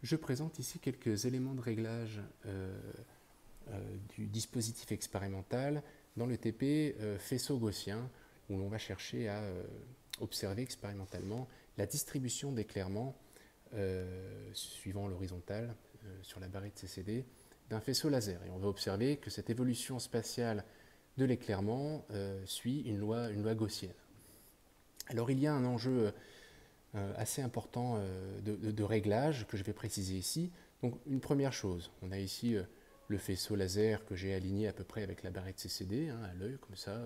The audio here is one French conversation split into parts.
Je présente ici quelques éléments de réglage du dispositif expérimental dans le TP faisceau gaussien, où l'on va chercher à observer expérimentalement la distribution d'éclairement suivant l'horizontale sur la barrette CCD d'un faisceau laser. Et on va observer que cette évolution spatiale de l'éclairement suit une loi gaussienne. Alors il y a un enjeu assez important de réglage que je vais préciser ici. Donc une première chose, on a ici le faisceau laser que j'ai aligné à peu près avec la barrette CCD, à l'œil comme ça,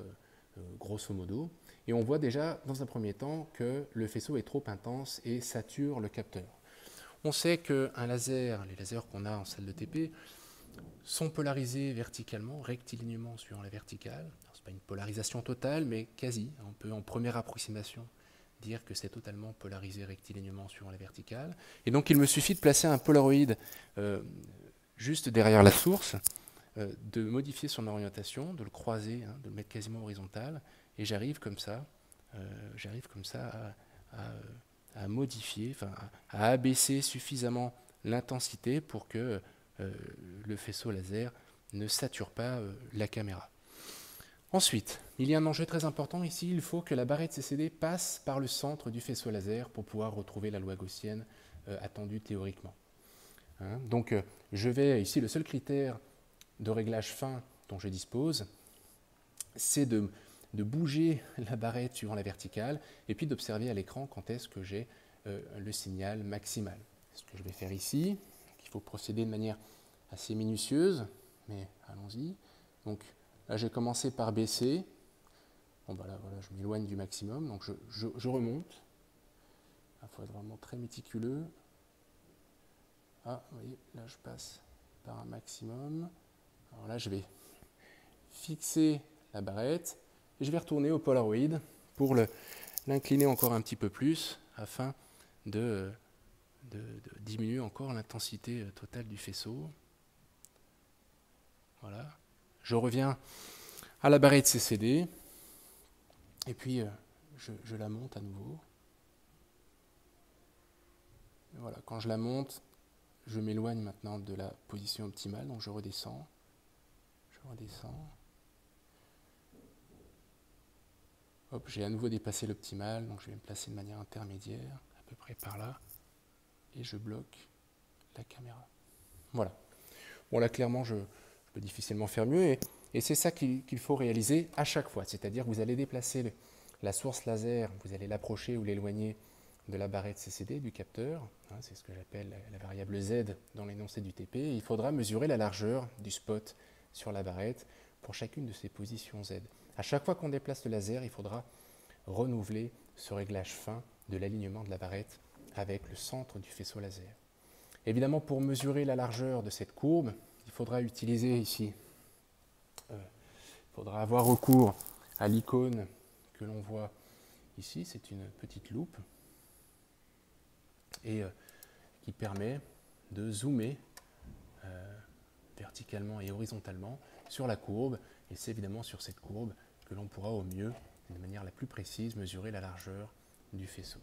grosso modo. Et on voit déjà dans un premier temps que le faisceau est trop intense et sature le capteur. On sait qu'un laser, les lasers qu'on a en salle de TP, sont polarisés verticalement, rectilignement suivant la verticale. Ce n'est pas une polarisation totale, mais quasi. On peut en première approximation dire que c'est totalement polarisé rectilignement suivant la verticale. Et donc il me suffit de placer un polaroïde juste derrière la source, de modifier son orientation, de le croiser, de le mettre quasiment horizontal, et j'arrive comme ça à modifier, à abaisser suffisamment l'intensité pour que le faisceau laser ne sature pas la caméra. Ensuite, il y a un enjeu très important ici, il faut que la barrette CCD passe par le centre du faisceau laser pour pouvoir retrouver la loi gaussienne attendue théoriquement. Donc je vais ici, le seul critère de réglage fin dont je dispose, c'est de bouger la barrette suivant la verticale et puis d'observer à l'écran quand est-ce que j'ai le signal maximal. Ce que je vais faire ici, il faut procéder de manière assez minutieuse, mais allons-y. Donc là, j'ai commencé par baisser. Bon, voilà, je m'éloigne du maximum, donc je remonte. Il faut être vraiment très méticuleux. Ah, vous voyez, là, je passe par un maximum. Alors là, je vais fixer la barrette et je vais retourner au Polaroid pour l'incliner encore un petit peu plus afin de diminuer encore l'intensité totale du faisceau. Voilà. Je reviens à la barrette CCD et puis je la monte à nouveau. Et voilà, quand je la monte, je m'éloigne maintenant de la position optimale, donc je redescends. Hop, j'ai à nouveau dépassé l'optimal, donc je vais me placer de manière intermédiaire, à peu près par là, et je bloque la caméra. Voilà. Bon, là, clairement, je peux difficilement faire mieux, et c'est ça qu'il faut réaliser à chaque fois. C'est-à-dire que vous allez déplacer la source laser, vous allez l'approcher ou l'éloigner de la barrette CCD, du capteur. C'est ce que j'appelle la variable Z dans l'énoncé du TP. Et il faudra mesurer la largeur du spot sur la barrette pour chacune de ces positions Z. À chaque fois qu'on déplace le laser, il faudra renouveler ce réglage fin de l'alignement de la barrette avec le centre du faisceau laser. Évidemment, pour mesurer la largeur de cette courbe, il faudra utiliser ici, il faudra avoir recours à l'icône que l'on voit ici, c'est une petite loupe, et qui permet de zoomer verticalement et horizontalement sur la courbe, et c'est évidemment sur cette courbe que l'on pourra au mieux, de manière la plus précise, mesurer la largeur du faisceau.